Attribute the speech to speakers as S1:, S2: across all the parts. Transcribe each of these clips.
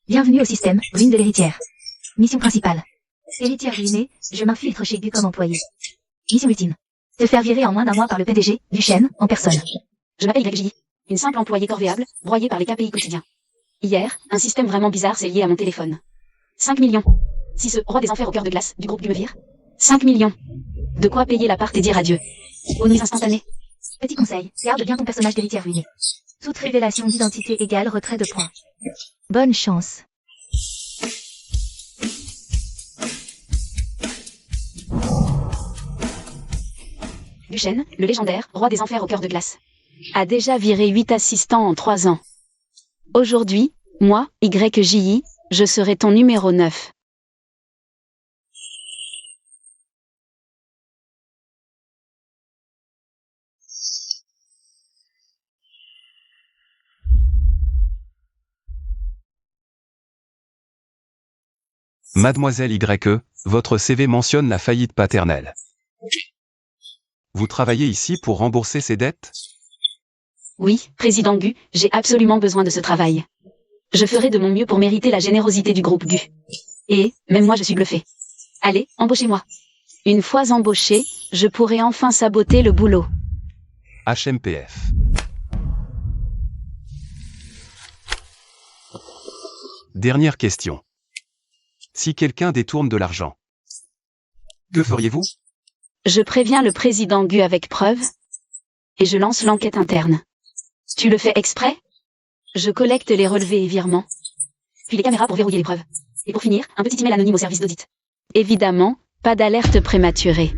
S1: Bienvenue au système, ruine de l'héritière. Mission principale. Héritière ruinée, je m'infiltre chez Gu comme employé. Mission ultime. Te faire virer en moins d'un mois par le PDG, Duchesne, en personne.
S2: Je m'appelle YJ. Une simple employée corvéable, broyée par les KPI quotidiens. Hier, un système vraiment bizarre s'est lié à mon téléphone. 5 millions. Si ce roi des enfers au cœur de glace du groupe Gu me vire. 5 millions. De quoi payer l'appart et dire adieu. Aux nuits instantanées.
S1: Petit conseil, garde bien ton personnage d'héritière ruinée. Toute révélation d'identité égale retrait de points. Bonne chance.
S2: Duchesne, le légendaire roi des enfers au cœur de glace, a déjà viré 8 assistants en 3 ans. Aujourd'hui, moi, YJI, je serai ton numéro 9.
S3: Mademoiselle YE, votre CV mentionne la faillite paternelle. Vous travaillez ici pour rembourser ces dettes?
S2: Oui, président Gu, j'ai absolument besoin de ce travail. Je ferai de mon mieux pour mériter la générosité du groupe Gu. Et, même moi je suis bluffé. Allez, embauchez-moi. Une fois embauché, je pourrai enfin saboter le boulot.
S3: HMPF. Dernière question. Si quelqu'un détourne de l'argent, que feriez-vous?
S2: Je préviens le président Gu avec preuve, et je lance l'enquête interne. Tu le fais exprès? Je collecte les relevés et virements, puis les caméras pour verrouiller les preuves. Et pour finir, un petit email anonyme au service d'audit. Évidemment, pas d'alerte prématurée.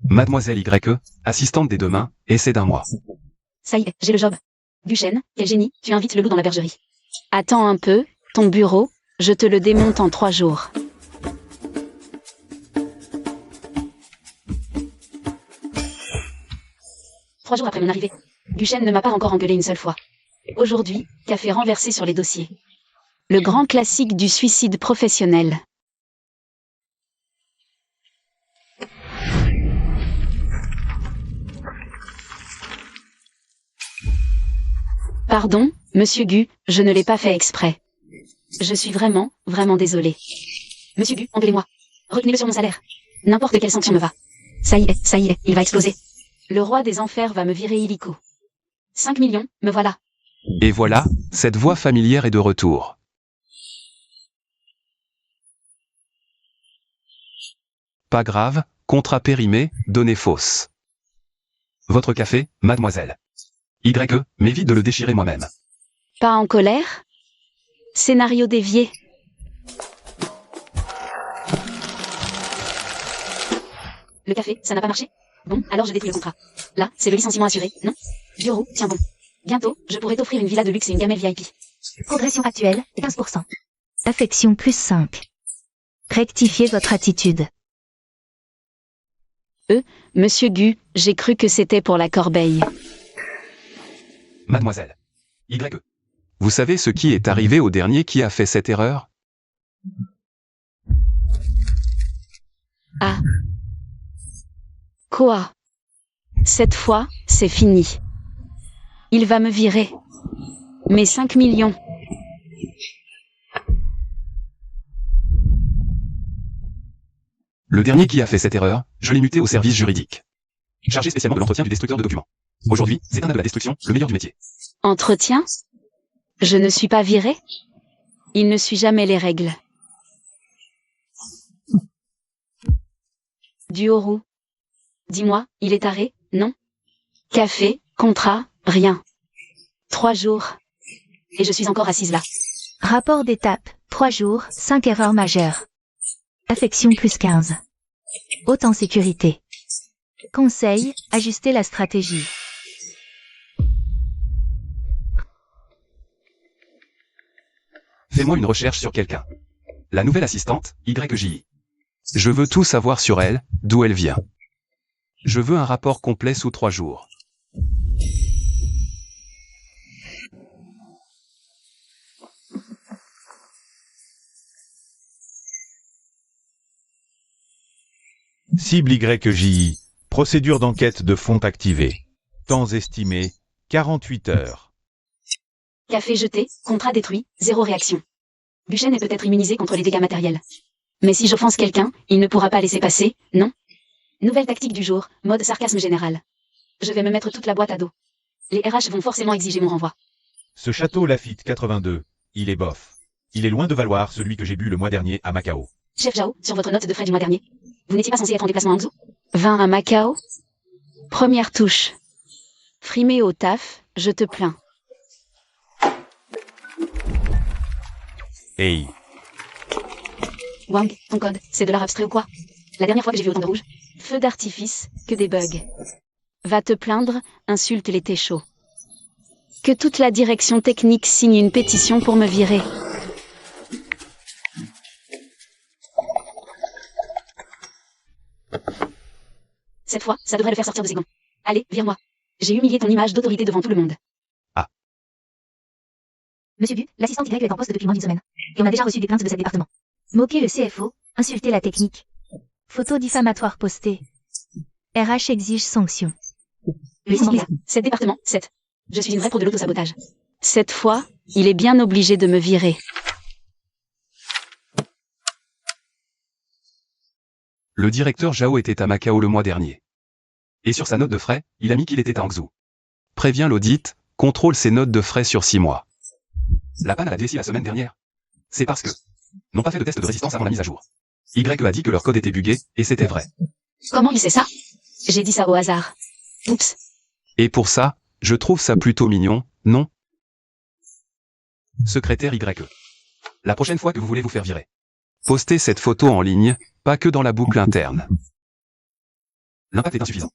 S3: Mademoiselle YE, assistante des 2 mains, essai d'1 mois.
S2: Ça y est, j'ai le job. Duchesne, quel génie, tu invites le loup dans la bergerie. Attends un peu, ton bureau, je te le démonte en 3 jours. Trois jours après mon arrivée, Duchesne ne m'a pas encore engueulé une seule fois. Aujourd'hui, café renversé sur les dossiers. Le grand classique du suicide professionnel. Pardon, monsieur Gu, je ne l'ai pas fait exprès. Je suis vraiment, vraiment désolé. Monsieur Gu, engueulez-moi. Retenez-le sur mon salaire. N'importe quelle sanction me va. Ça y est, il va exploser. Le roi des enfers va me virer illico. 5 millions, me voilà.
S3: Et voilà, cette voix familière est de retour. Pas grave, contrat périmé, données fausses. Votre café, mademoiselle. YE, m'évite de le déchirer moi-même.
S2: Pas en colère? Scénario dévié. Le café, ça n'a pas marché? Bon, alors je détruis le contrat. Là, c'est le licenciement assuré, non? Bureau, tiens bon. Bientôt, je pourrai t'offrir une villa de luxe et une gamelle VIP.
S1: Progression actuelle, 15%. Affection plus 5. Rectifiez votre attitude.
S2: Monsieur Gu, j'ai cru que c'était pour la corbeille.
S3: Mademoiselle. YE. Vous savez ce qui est arrivé au dernier qui a fait cette erreur?
S2: Ah. Quoi? Cette fois, c'est fini. Il va me virer. Mes 5 millions.
S3: Le dernier qui a fait cette erreur, je l'ai muté au service juridique. Chargé spécialement de l'entretien du destructeur de documents. Aujourd'hui, c'est un de la destruction, le meilleur du métier.
S2: Entretien? Je ne suis pas viré? Il ne suit jamais les règles. Du haut roux. Dis-moi, il est taré, non? Café, contrat, rien. 3 jours. Et je suis encore assise là.
S1: Rapport d'étape, 3 jours, 5 erreurs majeures. Affection plus 15. Haute en sécurité. Conseil, ajuster la stratégie.
S3: Fais-moi une recherche sur quelqu'un. La nouvelle assistante, YJI. Je veux tout savoir sur elle, d'où elle vient. Je veux un rapport complet sous 3 jours.
S4: Cible YJI. Procédure d'enquête de fonds activée. Temps estimé, 48 heures.
S2: Café jeté, contrat détruit, 0 réaction. Buchen est peut-être immunisé contre les dégâts matériels. Mais si j'offense quelqu'un, il ne pourra pas laisser passer, non? Nouvelle tactique du jour, mode sarcasme général. Je vais me mettre toute la boîte à dos. Les RH vont forcément exiger mon renvoi.
S4: Ce château Lafite 82, il est bof. Il est loin de valoir celui que j'ai bu le mois dernier à Macao.
S2: Chef Zhao, sur votre note de frais du mois dernier. Vous n'étiez pas censé être en déplacement à Hangzhou? 20 à Macao? Première touche. Frimé au taf, je te plains.
S4: Hey,
S2: Wang, ton code, c'est de l'art abstrait ou quoi? La dernière fois que j'ai vu autant de rouge. Feu d'artifice, que des bugs. Va te plaindre, insulte les téchos. Que toute la direction technique signe une pétition pour me virer. Cette fois, ça devrait le faire sortir de ses gonds. Allez, vire-moi. J'ai humilié ton image d'autorité devant tout le monde.
S1: Monsieur Bu, l'assistante Y est en poste depuis moins d'une semaine. Et on a déjà reçu des plaintes de cet département. Moquer le CFO, insulter la technique. Photo diffamatoire postée. RH exige sanction.
S2: Cet département, 7. Je suis une vraie pro de l'autosabotage. Cette fois, il est bien obligé de me virer.
S3: Le directeur Zhao était à Macao le mois dernier. Et sur sa note de frais, il a mis qu'il était à Hangzhou. Préviens l'audit, contrôle ses notes de frais sur 6 mois. La panne à la DSI la semaine dernière. C'est parce que n'ont pas fait de test de résistance avant la mise à jour. YE a dit que leur code était buggé, et c'était vrai.
S2: Comment il sait ça? J'ai dit ça au hasard. Oups.
S3: Et pour ça, je trouve ça plutôt mignon, non? Secrétaire YE. La prochaine fois que vous voulez vous faire virer, postez cette photo en ligne, pas que dans la boucle interne. L'impact est insuffisant.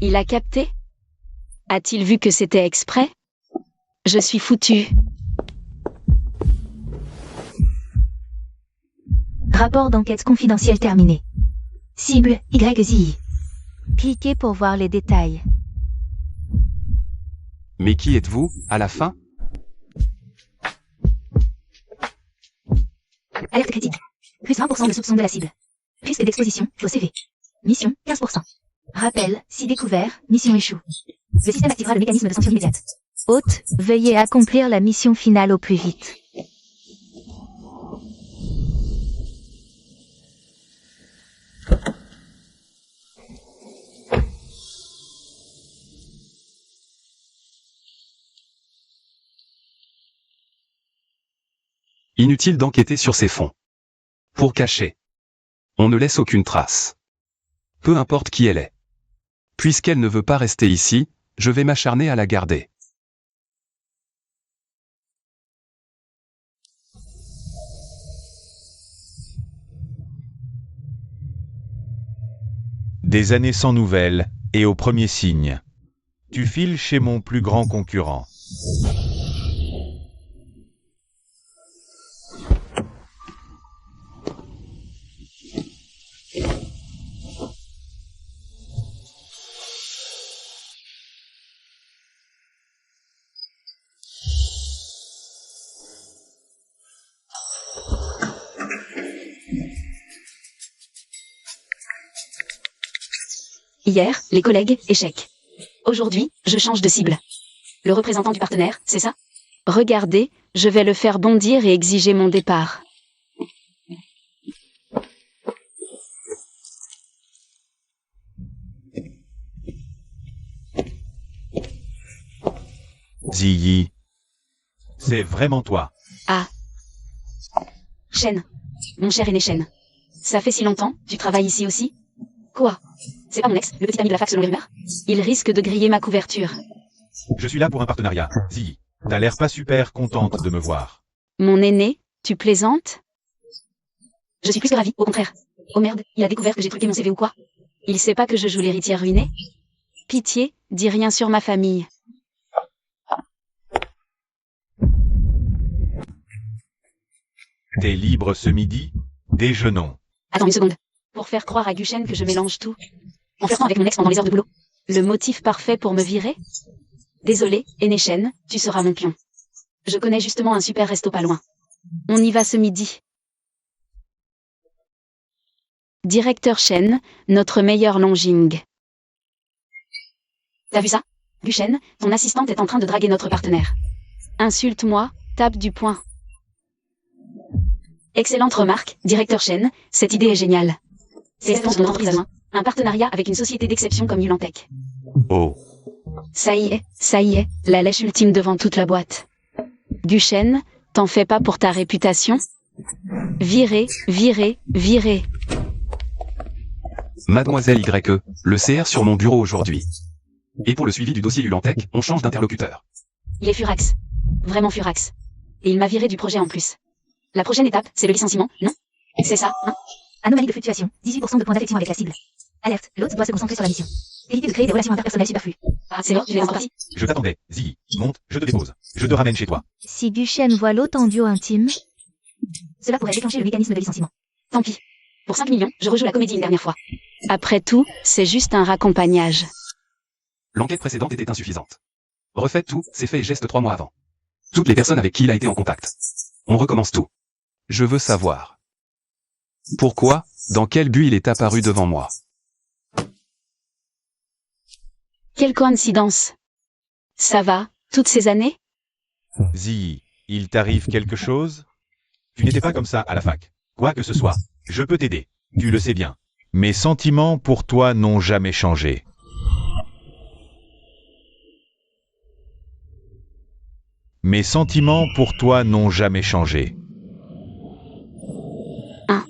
S2: Il a capté? A-t-il vu que c'était exprès? Je suis foutu.
S1: Rapport d'enquête confidentiel terminé. Cible, YZI. Cliquez pour voir les détails.
S3: Mais qui êtes-vous, à la fin?
S1: Alerte critique. Plus 20% de soupçon de la cible. Risque d'exposition, faux CV. Mission, 15%. Rappel, si découvert, mission échoue. Le système activera le mécanisme de sanction immédiate. Hôte, veuillez accomplir la mission finale au plus vite.
S3: Inutile d'enquêter sur ces fonds. Pour cacher. On ne laisse aucune trace. Peu importe qui elle est. Puisqu'elle ne veut pas rester ici, je vais m'acharner à la garder.
S4: des années sans nouvelles, et au premier signe. Tu files chez mon plus grand concurrent.
S2: Hier, les collègues, échec. Aujourd'hui, je change de cible. Le représentant du partenaire, c'est ça? Regardez, je vais le faire bondir et exiger mon départ.
S4: Ziyi. C'est vraiment toi.
S2: Ah. Shen. Mon cher aîné Shen. Ça fait si longtemps, tu travailles ici aussi? Quoi? C'est pas mon ex, le petit ami de la fac selon les rumeurs? Il risque de griller ma couverture.
S4: Je suis là pour un partenariat. Ziyi. T'as l'air pas super contente de me voir.
S2: Mon aîné, tu plaisantes? Je suis plus que ravie, au contraire. Oh merde, il a découvert que j'ai truqué mon CV ou quoi? Il sait pas que je joue l'héritière ruinée? Pitié, dis rien sur ma famille.
S4: T'es libre ce midi? Déjeunons.
S2: Attends une seconde. Pour faire croire à Guchen que je mélange tout. En flirtant avec mon ex pendant les heures de boulot. Le motif parfait pour me virer? Désolé, aîné Shen, tu seras mon pion. Je connais justement un super resto pas loin. On y va ce midi. Directeur Shen, notre meilleur Longjing. T'as vu ça? Guchen, ton assistante est en train de draguer notre partenaire. Insulte-moi, tape du poing. Excellente remarque, directeur Chen, cette idée est géniale. C'est exactement ce que notre entreprise a besoin. Un partenariat avec une société d'exception comme Nulantech.
S4: Oh.
S2: Ça y est, la lèche ultime devant toute la boîte. Guchen, t'en fais pas pour ta réputation? Virez.
S3: Mademoiselle YE, le CR sur mon bureau aujourd'hui. Et pour le suivi du dossier Nulantech, on change d'interlocuteur.
S2: Il est furax. Vraiment furax. Et il m'a viré du projet en plus. La prochaine étape, c'est le licenciement, non? C'est ça, hein?
S1: Anomalie de fluctuation. 18% de points d'affection avec la cible. Alerte. L'hôte doit se concentrer sur la mission. Éviter de créer des relations interpersonnelles superflues.
S2: Ah, c'est bon, je les entends.
S4: Je t'attendais. Ziggy, monte, je te dépose. Je te ramène chez toi.
S1: Si Guchen voit l'hôte en duo intime, cela pourrait déclencher le mécanisme de licenciement.
S2: Tant pis. Pour 5 millions, je rejoue la comédie une dernière fois. Après tout, c'est juste un raccompagnage.
S3: L'enquête précédente était insuffisante. Refaites tous ses faits et gestes 3 mois avant. Toutes les personnes avec qui il a été en contact. On recommence tout. Je veux savoir. Pourquoi, dans quel but il est apparu devant moi?
S2: Quelle coïncidence. Ça va, toutes ces années?
S4: Ziggy, il t'arrive quelque chose? Tu n'étais pas comme ça à la fac. Quoi que ce soit, je peux t'aider. Tu le sais bien. Mes sentiments pour toi n'ont jamais changé. Mes sentiments pour toi n'ont jamais changé.
S2: Ah.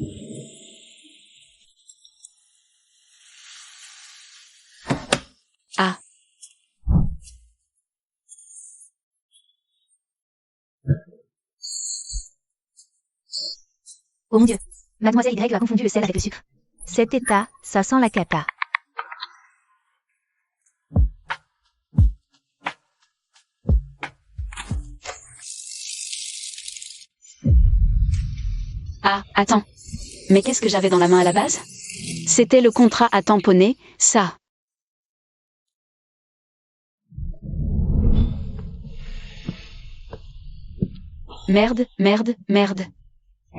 S1: Oh mon Dieu. Mademoiselle Y a confondu le sel avec le sucre. Cet état, ça sent la cata.
S2: Ah, attends. Mais qu'est-ce que j'avais dans la main à la base? C'était le contrat à tamponner, ça. Merde.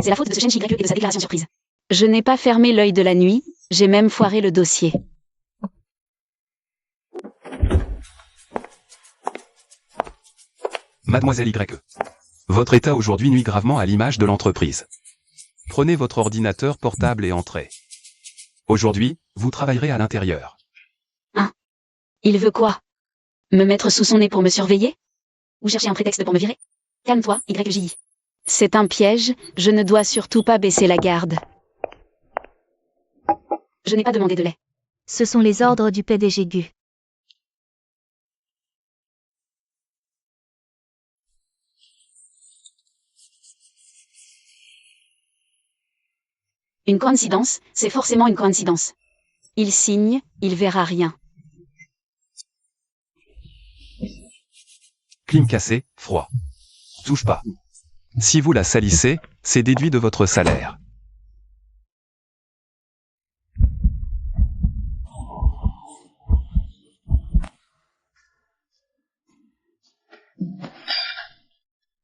S2: C'est la faute de ce Shen YE et de sa déclaration surprise. Je n'ai pas fermé l'œil de la nuit, j'ai même foiré le dossier.
S3: Mademoiselle YE. Votre état aujourd'hui nuit gravement à l'image de l'entreprise. Prenez votre ordinateur portable et entrez. Aujourd'hui, vous travaillerez à l'intérieur.
S2: Hein? Il veut quoi? Me mettre sous son nez pour me surveiller? Ou chercher un prétexte pour me virer? Calme-toi, YJ. C'est un piège, je ne dois surtout pas baisser la garde. Je n'ai pas demandé de lait.
S1: Ce sont les ordres du PDG Gu.
S2: Une coïncidence, c'est forcément une coïncidence. Il signe, il verra rien.
S3: Clim cassé, froid. Touche pas. Si vous la salissez, c'est déduit de votre salaire.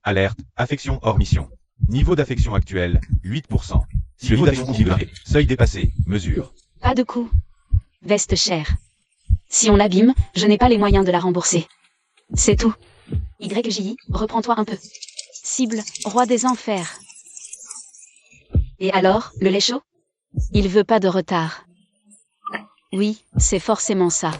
S4: Alerte, affection hors mission. Niveau d'affection actuel, 8%. Niveau d'affection considéré, seuil dépassé, mesure.
S2: Pas de coup. Veste chère. Si on l'abîme, je n'ai pas les moyens de la rembourser. C'est tout. YJ, reprends-toi un peu. Cible, roi des enfers. Et alors, le lait chaud? Il veut pas de retard. Oui, c'est forcément ça.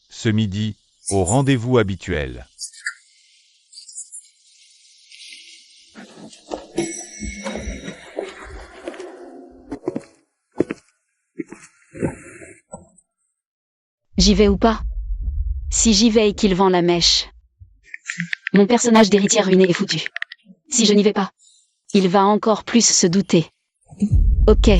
S4: Ce midi, au rendez-vous habituel.
S2: J'y vais ou pas? Si j'y vais et qu'il vend la mèche. Mon personnage d'héritière ruiné est foutu. Si je n'y vais pas, il va encore plus se douter. Ok.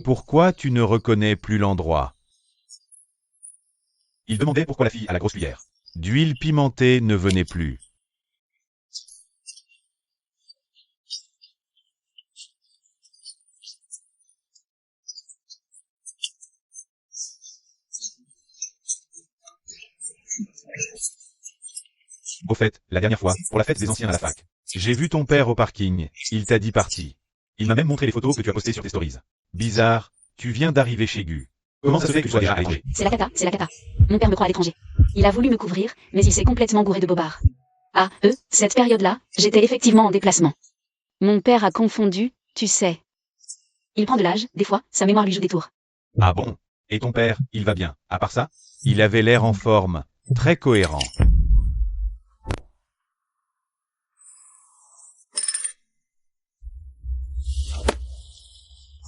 S4: Pourquoi tu ne reconnais plus l'endroit? Il demandait pourquoi la fille à la grosse cuillère. D'huile pimentée ne venait plus. Au fait, la dernière fois, pour la fête des anciens à la fac, j'ai vu ton père au parking, il t'a dit parti. Il m'a même montré les photos que tu as postées sur tes stories. Bizarre, tu viens d'arriver chez Gu. Comment ça se fait que tu sois déjà à l'étranger?
S2: C'est la cata, c'est la cata. Mon père me croit à l'étranger. Il a voulu me couvrir, mais il s'est complètement gouré de bobards. Ah, cette période-là, j'étais effectivement en déplacement. Mon père a confondu, tu sais. Il prend de l'âge, des fois, sa mémoire lui joue des tours.
S4: Ah bon? Et ton père, il va bien, à part ça? Il avait l'air en forme, très cohérent.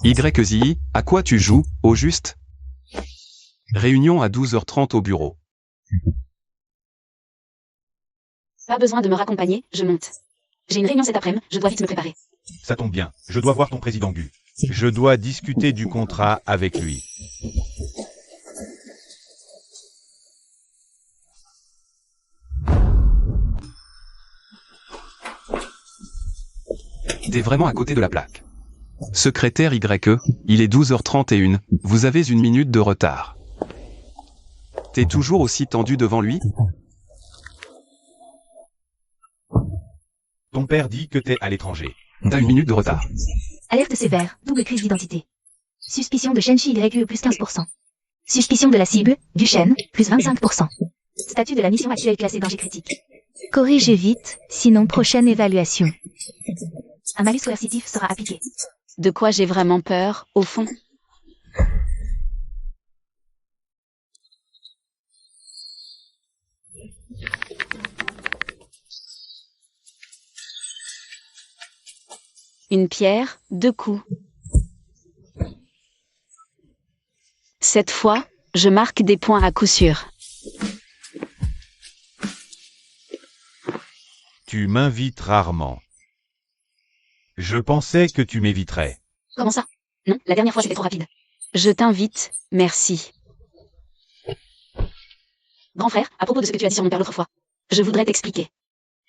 S3: YZI, à quoi tu joues, au juste? Réunion à 12h30 au bureau.
S2: Pas besoin de me raccompagner, je monte. J'ai une réunion cet après-midi, je dois vite me préparer.
S4: Ça tombe bien, je dois voir ton président Gu. Je dois discuter du contrat avec lui.
S3: T'es vraiment à côté de la plaque. Secrétaire YE, il est 12h31, vous avez 1 minute de retard. T'es toujours aussi tendu devant lui?
S4: Ton père dit que t'es à l'étranger.
S3: T'as 1 minute de retard.
S1: Alerte sévère, double crise d'identité. Suspicion de Shenchi YE plus 15%. Suspicion de la cible, du Shen, plus 25%. Statut de la mission actuelle classée danger critique. Corrigez vite, sinon prochaine évaluation. Un malus coercitif sera appliqué.
S2: De quoi j'ai vraiment peur, au fond? Une pierre, 2 coups. Cette fois, je marque des points à coup sûr.
S4: Tu m'invites rarement. Je pensais que tu m'éviterais.
S2: Comment ça? Non, la dernière fois c'était trop rapide. Je t'invite, merci. Grand frère, à propos de ce que tu as dit sur mon père l'autre fois, je voudrais t'expliquer.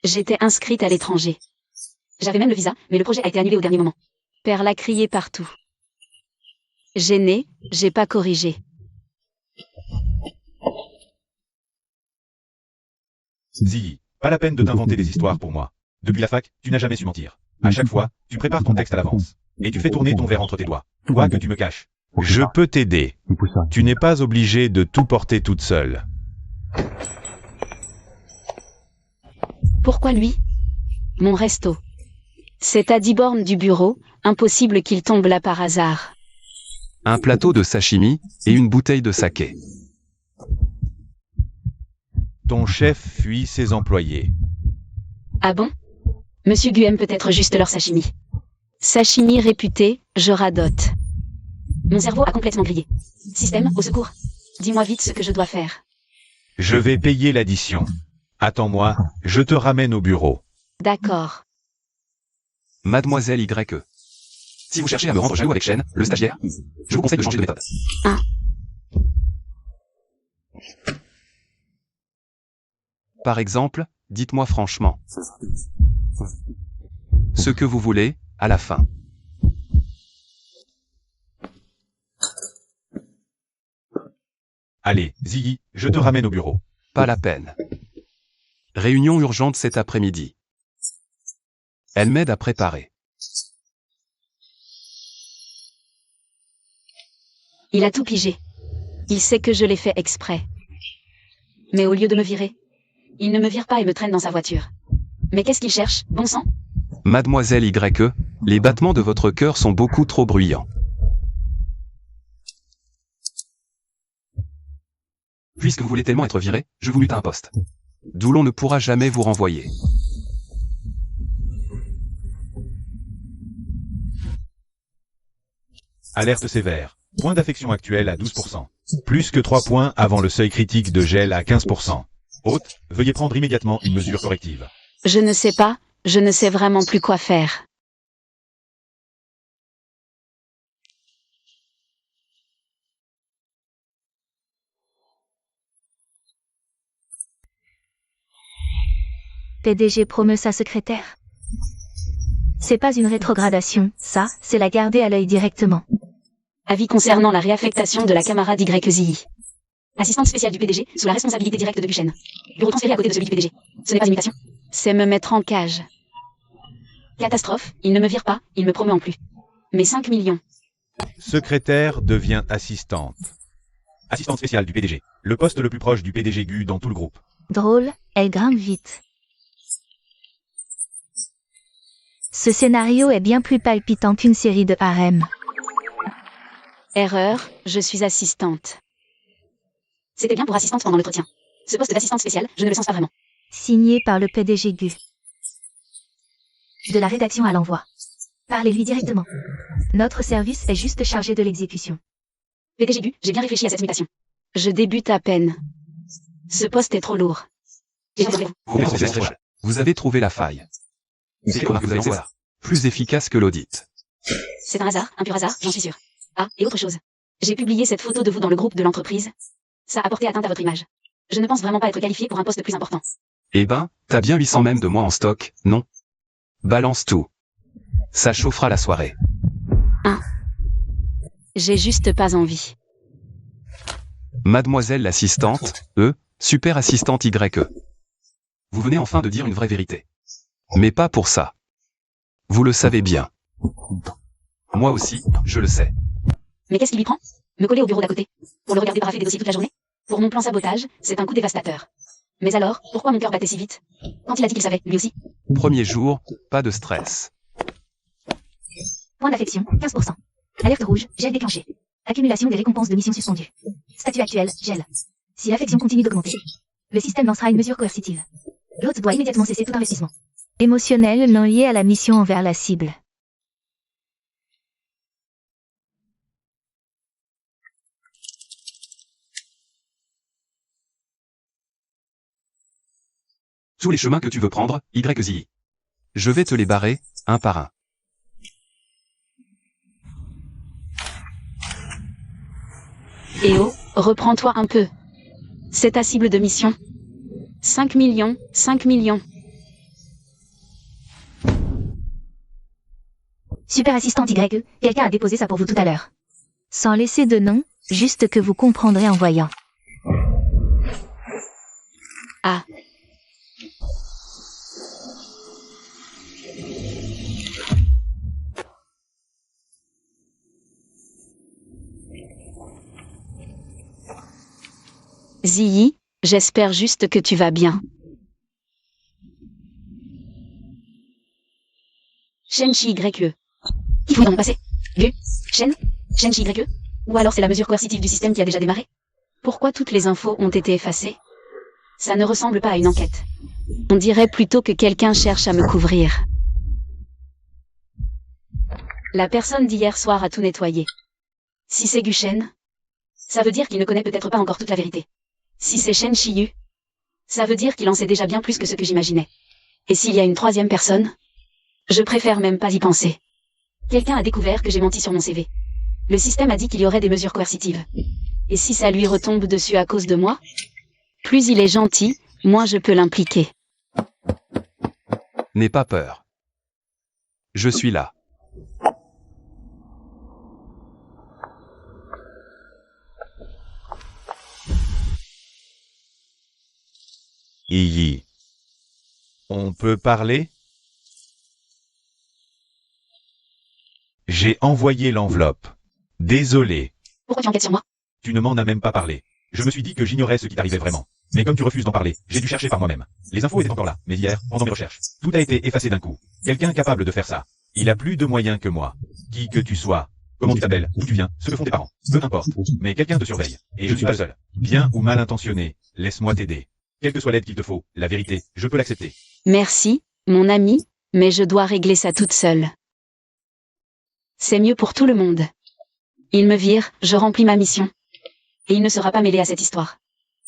S2: J'étais inscrite à l'étranger. J'avais même le visa, mais le projet a été annulé au dernier moment. Père l'a crié partout. Gêné, j'ai pas corrigé.
S4: Ziggy, pas la peine de t'inventer des histoires pour moi. Depuis la fac, tu n'as jamais su mentir. À chaque fois, tu prépares ton texte à l'avance. Et tu fais tourner ton verre entre tes doigts. Toi que tu me caches. Je peux t'aider. Tu n'es pas obligé de tout porter toute seule.
S2: Pourquoi lui? Mon resto. C'est à 10 bornes du bureau, impossible qu'il tombe là par hasard.
S3: Un plateau de sashimi et une bouteille de saké.
S4: Ton chef fuit ses employés.
S2: Ah bon? Monsieur Gu aime peut-être juste leur sashimi. Sashimi réputé, je radote. Mon cerveau a complètement grillé. Système, au secours. Dis-moi vite ce que je dois faire.
S4: Je vais payer l'addition. Attends-moi, je te ramène au bureau.
S2: D'accord.
S3: Mademoiselle YE. Si vous cherchez à me rendre jaloux avec Shen, le stagiaire, je vous conseille de changer de méthode.
S2: Ah.
S3: Par exemple, dites-moi franchement. Ce que vous voulez, à la fin.
S4: Allez, Ziggy, je te ramène au bureau.
S3: Pas la peine. Réunion urgente cet après-midi. Elle m'aide à préparer.
S2: Il a tout pigé. Il sait que je l'ai fait exprès. Mais au lieu de me virer, il ne me vire pas et me traîne dans sa voiture. Mais qu'est-ce qu'il cherche, bon sang?
S3: Mademoiselle YE, les battements de votre cœur sont beaucoup trop bruyants. Puisque vous voulez tellement être viré, je vous mute à un poste. D'où l'on ne pourra jamais vous renvoyer.
S4: Alerte sévère. Point d'affection actuel à 12%. Plus que 3 points avant le seuil critique de gel à 15%. Hôte, veuillez prendre immédiatement une mesure corrective.
S2: Je ne sais pas, je ne sais vraiment plus quoi faire.
S1: PDG promeut sa secrétaire. C'est pas une rétrogradation, ça, c'est la garder à l'œil directement.
S2: Avis concernant la réaffectation de la camarade YZI. Assistante spéciale du PDG, sous la responsabilité directe de Duchesne. Bureau transféré à côté de celui du PDG. Ce n'est pas une imitation. C'est me mettre en cage. Catastrophe, il ne me vire pas, il me promeut en plus. Mais 5 millions.
S4: Secrétaire devient assistante. Assistante spéciale du PDG. Le poste le plus proche du PDG GU dans tout le groupe.
S1: Drôle, elle grimpe vite. Ce scénario est bien plus palpitant qu'une série de harem.
S2: Erreur, je suis assistante. C'était bien pour assistante pendant l'entretien. Ce poste d'assistante spéciale, je ne le sens pas vraiment.
S1: Signé par le PDG GU. De la rédaction à l'envoi. Parlez-lui directement. Notre service est juste chargé de l'exécution.
S2: PDG GU, j'ai bien réfléchi à cette mutation. Je débute à peine. Ce poste est trop lourd.
S3: Vous avez trouvé la faille. C'est comme vous allez voir. Plus efficace que l'audit.
S2: C'est un hasard, un pur hasard, j'en suis sûr. Ah, et autre chose. J'ai publié cette photo de vous dans le groupe de l'entreprise. Ça a porté atteinte à votre image. Je ne pense vraiment pas être qualifié pour un poste plus important.
S3: Eh ben, t'as bien 800 mèmes de moi en stock, non? Balance tout. Ça chauffera la soirée.
S2: J'ai juste pas envie.
S3: Mademoiselle l'assistante, super assistante YE. Vous venez enfin de dire une vraie vérité. Mais pas pour ça. Vous le savez bien. Moi aussi, je le sais.
S2: Mais qu'est-ce qui lui prend? Me coller au bureau d'à côté? Pour le regarder paraffer des dossiers toute la journée? Pour mon plan sabotage, c'est un coup dévastateur. Mais alors, pourquoi mon cœur battait si vite? Quand il a dit qu'il savait, lui aussi.
S3: Premier jour, pas de stress.
S1: Point d'affection, 15%. Alerte rouge, gel déclenché. Accumulation des récompenses de mission suspendues. Statut actuel, gel. Si l'affection continue d'augmenter, le système lancera une mesure coercitive. L'hôte doit immédiatement cesser tout investissement émotionnel non lié à la mission envers la cible.
S3: Tous les chemins que tu veux prendre, YZI. Je vais te les barrer, un par un.
S2: Eh oh, reprends-toi un peu. C'est ta cible de mission. 5 millions, 5 millions.
S1: Super assistante YE, quelqu'un a déposé ça pour vous tout à l'heure. Sans laisser de nom, juste que vous comprendrez en voyant.
S2: Ah. Ziyi, j'espère juste que tu vas bien. Shenchi YE. Il faut donc passer. Gu, Shenchi YE. Ou alors c'est la mesure coercitive du système qui a déjà démarré. Pourquoi toutes les infos ont été effacées? Ça ne ressemble pas à une enquête. On dirait plutôt que quelqu'un cherche à me couvrir. La personne d'hier soir a tout nettoyé. Si c'est Guchen, ça veut dire qu'il ne connaît peut-être pas encore toute la vérité. Si c'est Shen Shiyu, ça veut dire qu'il en sait déjà bien plus que ce que j'imaginais. Et s'il y a une troisième personne, je préfère même pas y penser. Quelqu'un a découvert que j'ai menti sur mon CV. Le système a dit qu'il y aurait des mesures coercitives. Et si ça lui retombe dessus à cause de moi? Plus il est gentil, moins je peux l'impliquer.
S3: N'aie pas peur. Je suis là.
S4: Iyi. On peut parler? J'ai envoyé l'enveloppe. Désolé.
S2: Pourquoi tu enquêtes sur moi?
S4: Tu ne m'en as même pas parlé. Je me suis dit que j'ignorais ce qui t'arrivait vraiment. Mais comme tu refuses d'en parler, j'ai dû chercher par moi-même. Les infos étaient encore là, mais hier, pendant mes recherches, tout a été effacé d'un coup. Quelqu'un capable de faire ça. Il a plus de moyens que moi. Qui que tu sois. Comment tu t'appelles, d'où tu viens, ce que font tes parents. Peu importe. Mais quelqu'un te surveille. Et je ne suis pas le seul. Bien ou mal intentionné, laisse-moi t'aider. Quelle que soit l'aide qu'il te faut, la vérité, je peux l'accepter.
S2: Merci, mon ami, mais je dois régler ça toute seule. C'est mieux pour tout le monde. Il me vire, je remplis ma mission. Et il ne sera pas mêlé à cette histoire.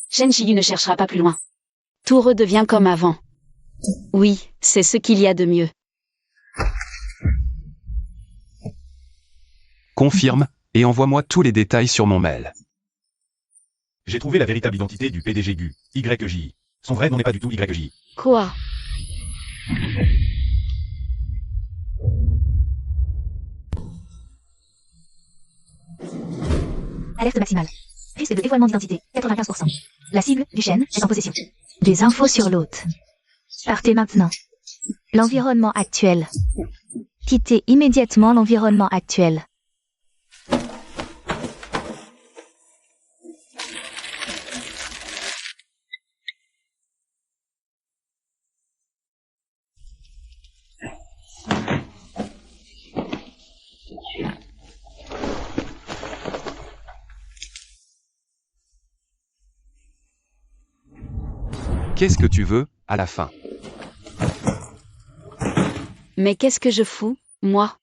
S2: Shen Shiyu ne cherchera pas plus loin. Tout redevient comme avant. Oui, c'est ce qu'il y a de mieux.
S3: Confirme, et envoie-moi tous les détails sur mon mail.
S4: J'ai trouvé la véritable identité du PDG GU, YJ. Son vrai nom n'est pas du tout YJ.
S2: Quoi?
S1: Alerte maximale. Risque de dévoilement d'identité, 95%. La cible, Duchesne, est en possession. Des infos sur l'hôte. Partez maintenant. L'environnement actuel. Quittez immédiatement l'environnement actuel.
S3: Qu'est-ce que tu veux, à la fin?
S2: Mais qu'est-ce que je fous, moi?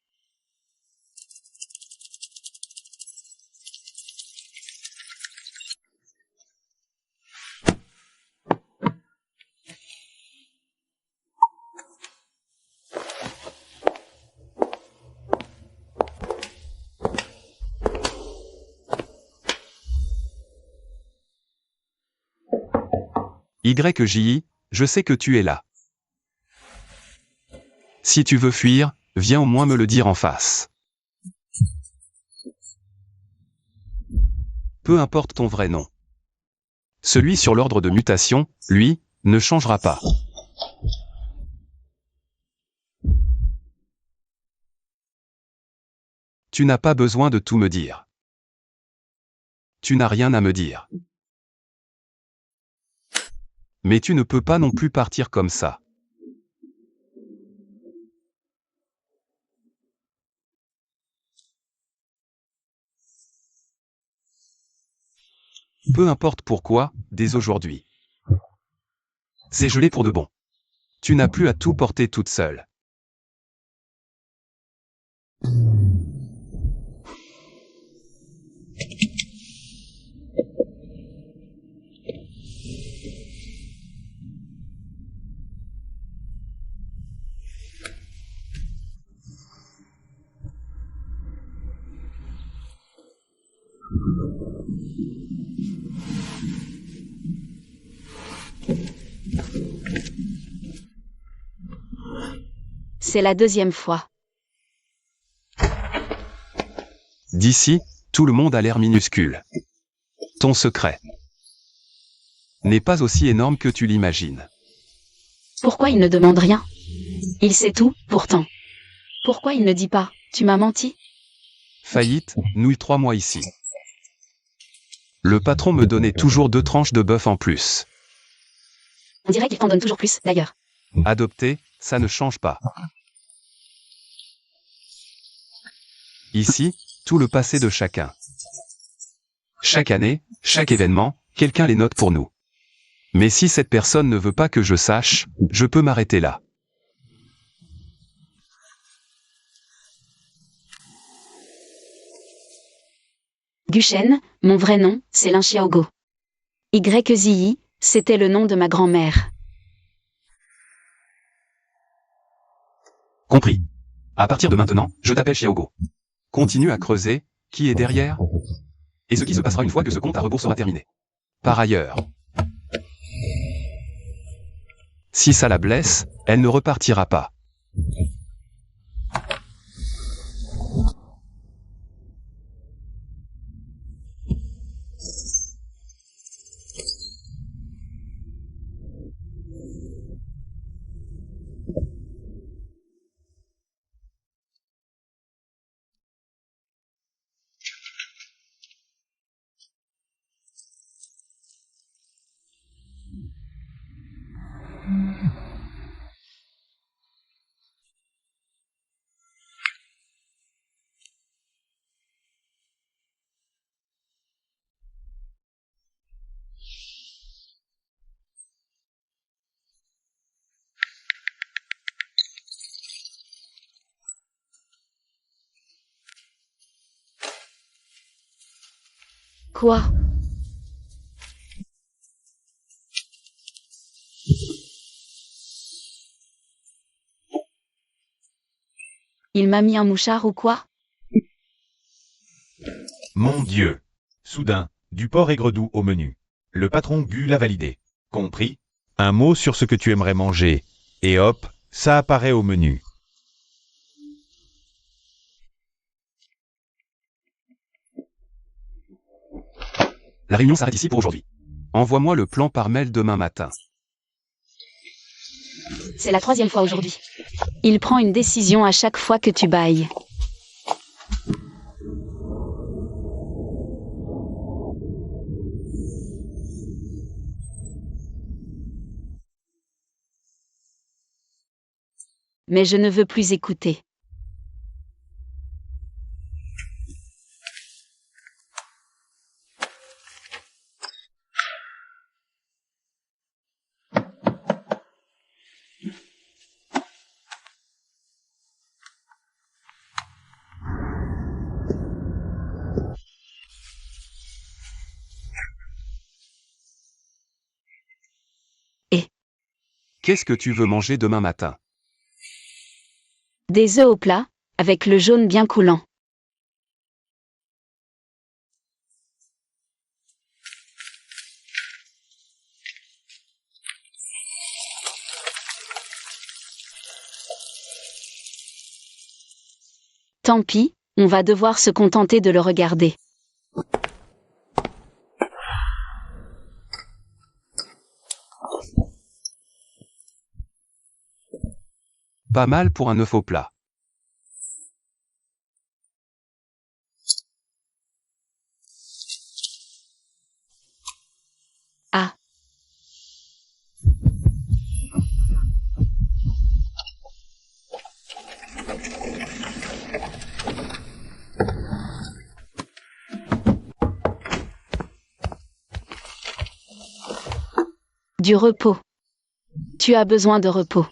S3: YJI, je sais que tu es là. Si tu veux fuir, viens au moins me le dire en face. Peu importe ton vrai nom. Celui sur l'ordre de mutation, lui, ne changera pas. Tu n'as pas besoin de tout me dire. Tu n'as rien à me dire. Mais tu ne peux pas non plus partir comme ça. Peu importe pourquoi, dès aujourd'hui. C'est gelé pour de bon. Tu n'as plus à tout porter toute seule.
S2: C'est la deuxième fois.
S3: D'ici, tout le monde a l'air minuscule. Ton secret n'est pas aussi énorme que tu l'imagines.
S2: Pourquoi il ne demande rien? Il sait tout, pourtant. Pourquoi il ne dit pas, tu m'as menti?
S3: Faillite, nouille 3 mois ici. Le patron me donnait toujours 2 tranches de bœuf en plus.
S2: On dirait qu'il t'en donne toujours plus, d'ailleurs.
S3: Adopter, ça ne change pas. Ici, tout le passé de chacun. Chaque année, chaque événement, quelqu'un les note pour nous. Mais si cette personne ne veut pas que je sache, je peux m'arrêter là.
S2: Guchen, mon vrai nom, c'est Lin Xiaogo. YZI, c'était le nom de ma grand-mère.
S3: Compris. À partir de maintenant, je t'appelle Xiaogo. Continue à creuser, qui est derrière? Et ce qui se passera une fois que ce compte à rebours sera terminé. Par ailleurs, si ça la blesse, elle ne repartira pas.
S2: Quoi? Il m'a mis un mouchard ou quoi?
S4: Mon Dieu. Soudain, du porc aigre-doux au menu. Le patron Gu l'a validé. Compris? Un mot sur ce que tu aimerais manger. Et hop, Ça apparaît au menu.
S3: La réunion s'arrête ici pour aujourd'hui. Envoie-moi le plan par mail demain matin.
S2: C'est la 3e fois aujourd'hui. Il prend une décision à chaque fois que tu bailles. Mais je ne veux plus écouter.
S3: Qu'est-ce que tu veux manger demain matin?
S2: Des œufs au plat, avec le jaune bien coulant. Tant pis, on va devoir se contenter de le regarder.
S3: Pas mal pour un œuf au plat.
S2: Ah. Du repos. Tu as besoin de repos.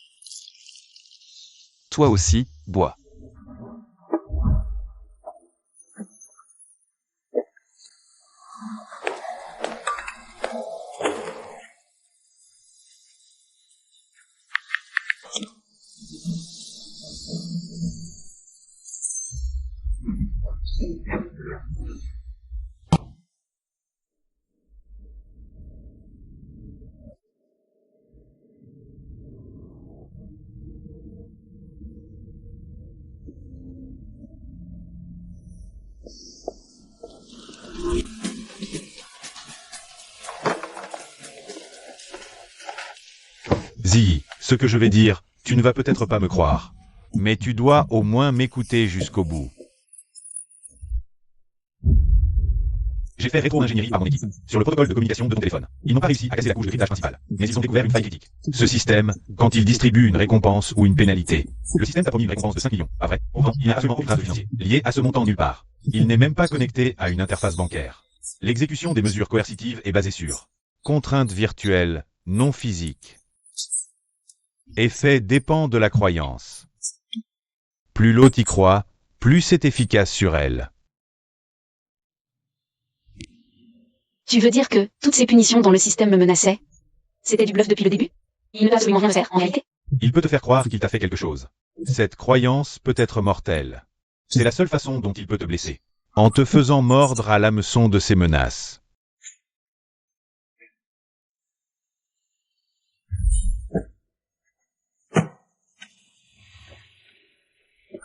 S3: Toi aussi, bois.
S4: Ziggy, ce que je vais dire, tu ne vas peut-être pas me croire. Mais tu dois au moins m'écouter jusqu'au bout. J'ai fait rétro-ingénierie par mon équipe, sur le protocole de communication de ton téléphone. Ils n'ont pas réussi à casser la couche de cryptage principale, mais ils ont découvert une faille critique. Ce système, quand il distribue une récompense ou une pénalité, le système t'a promis une récompense de 5 millions, pas vrai? Pourtant, il n'y a absolument aucun trace de financier lié à ce montant nulle part. Il n'est même pas connecté à une interface bancaire. L'exécution des mesures coercitives est basée sur contraintes virtuelles, non physiques. Effet dépend de la croyance. Plus l'autre y croit, plus c'est efficace sur elle.
S2: Tu veux dire que toutes ces punitions dont le système me menaçait, c'était du bluff depuis le début? Il ne peut absolument rien me faire, en réalité?
S4: Il peut te faire croire qu'il t'a fait quelque chose. Cette croyance peut être mortelle. C'est la seule façon dont il peut te blesser. En te faisant mordre à l'hameçon de ses menaces.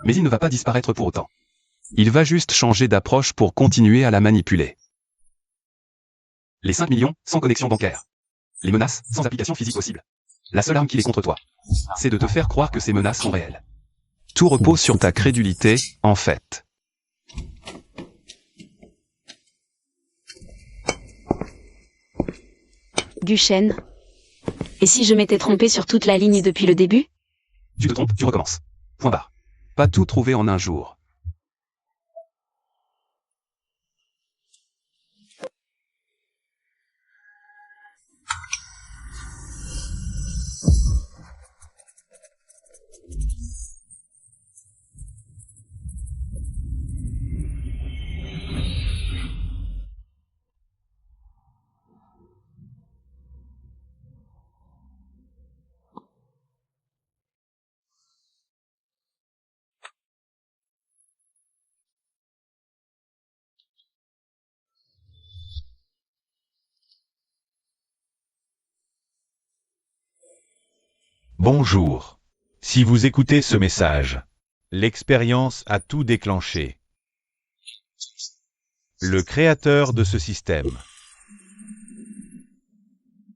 S3: Mais il ne va pas disparaître pour autant. Il va juste changer d'approche pour continuer à la manipuler. Les 5 millions, sans connexion bancaire. Les menaces, sans application physique possible. La seule arme qu'il est contre toi, c'est de te faire croire que ces menaces sont réelles. Tout repose sur ta crédulité, en fait.
S2: Guchen. Et si je m'étais trompé sur toute la ligne depuis le début?
S3: Tu te trompes, tu recommences. Point barre. Pas tout trouver en un jour.
S4: Bonjour. Si vous écoutez ce message, l'expérience a tout déclenché. Le créateur de ce système.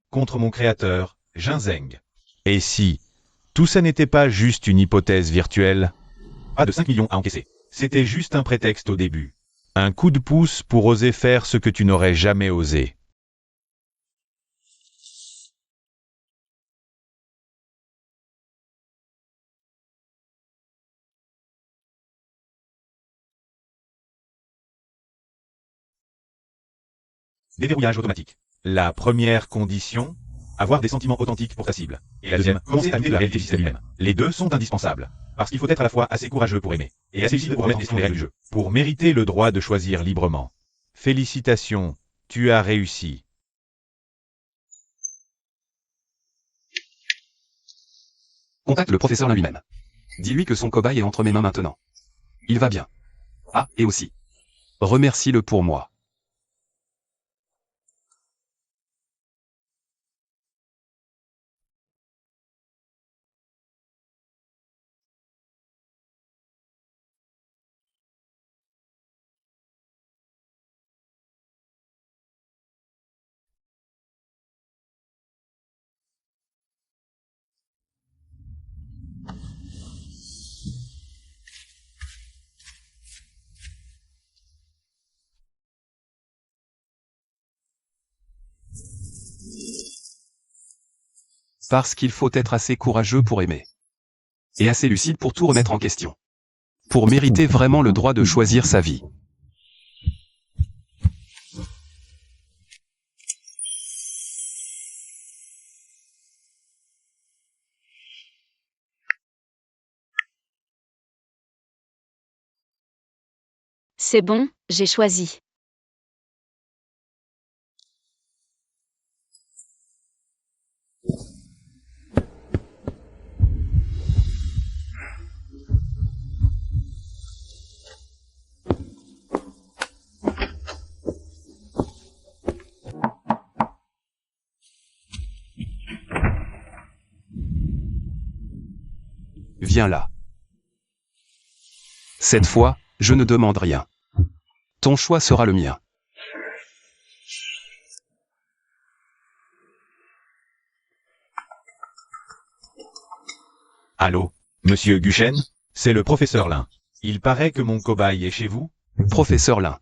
S4: Contre mon créateur, Ginseng. Et si tout ça n'était pas juste une hypothèse virtuelle? Pas de 5 millions à encaisser. C'était juste un prétexte au début. Un coup de pouce pour oser faire ce que tu n'aurais jamais osé. Déverrouillage automatique. La première condition, avoir des sentiments authentiques pour ta cible. Et la deuxième, commencer à douter de la réalité du système lui-même. Les deux sont indispensables. Parce qu'il faut être à la fois assez courageux pour aimer, et assez lucide pour remettre en question les règles du jeu, pour mériter le droit de choisir librement. Félicitations, tu as réussi.
S3: Contacte le professeur Lin lui-même. Dis-lui que son cobaye est entre mes mains maintenant. Il va bien. Ah, et aussi. Remercie-le pour moi. Parce qu'il faut être assez courageux pour aimer. Et assez lucide pour tout remettre en question. Pour mériter vraiment le droit de choisir sa vie.
S2: C'est bon, j'ai choisi.
S3: Viens là. Cette fois, je ne demande rien. Ton choix sera le mien.
S4: Allô, monsieur Guchen? C'est le professeur Lin. Il paraît que mon cobaye est chez vous?
S3: Professeur Lin.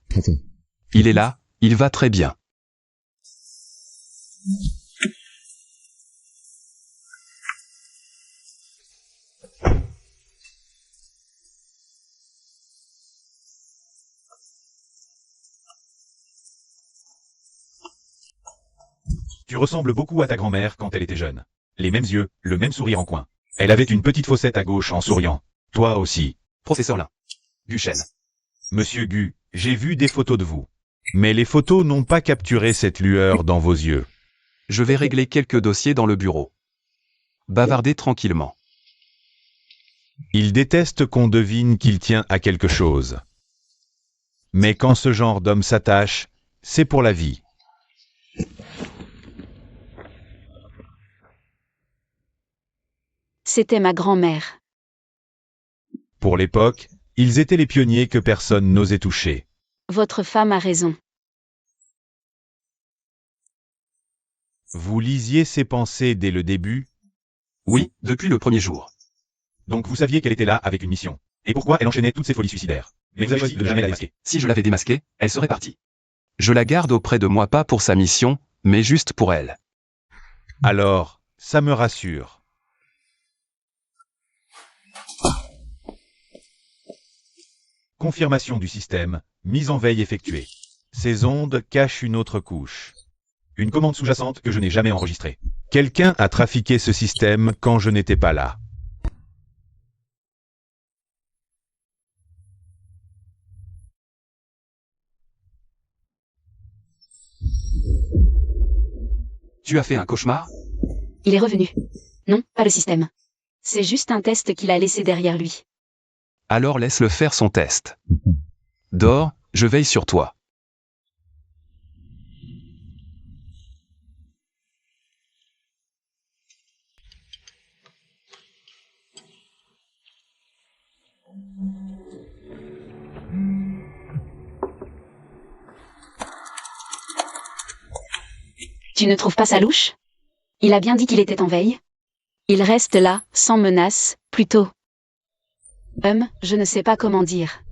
S3: Il est là, il va très bien.
S4: Tu ressembles beaucoup à ta grand-mère quand elle était jeune. Les mêmes yeux, le même sourire en coin. Elle avait une petite fossette à gauche en souriant. Toi aussi.
S3: Professeur Lin. Guchen.
S4: Monsieur Gu, j'ai vu des photos de vous. Mais les photos n'ont pas capturé cette lueur dans vos yeux.
S3: Je vais régler quelques dossiers dans le bureau. Bavardez tranquillement.
S4: Il déteste qu'on devine qu'il tient à quelque chose. Mais quand ce genre d'homme s'attache, c'est pour la vie.
S2: C'était ma grand-mère.
S4: Pour l'époque, ils étaient les pionniers que personne n'osait toucher.
S2: Votre femme a raison.
S4: Vous lisiez ses pensées dès le début?
S3: Oui, depuis le premier jour.
S4: Donc vous saviez qu'elle était là avec une mission. Et pourquoi elle enchaînait toutes ces folies suicidaires. Mais vous avez choisi de jamais la démasquer.
S3: Si je l'avais démasquée, elle serait partie. Je la garde auprès de moi pas pour sa mission, mais juste pour elle.
S4: Alors, ça me rassure. Confirmation du système, mise en veille effectuée. Ces ondes cachent une autre couche. Une commande sous-jacente que je n'ai jamais enregistrée. Quelqu'un a trafiqué ce système quand je n'étais pas là.
S3: Tu as fait un cauchemar?
S2: Il est revenu. Non, pas le système. C'est juste un test qu'il a laissé derrière lui.
S3: Alors laisse-le faire son test. Dors, je veille sur toi.
S2: Tu ne trouves pas ça louche? Il a bien dit qu'il était en veille. Il reste là, sans menace, plutôt. Je ne sais pas comment dire.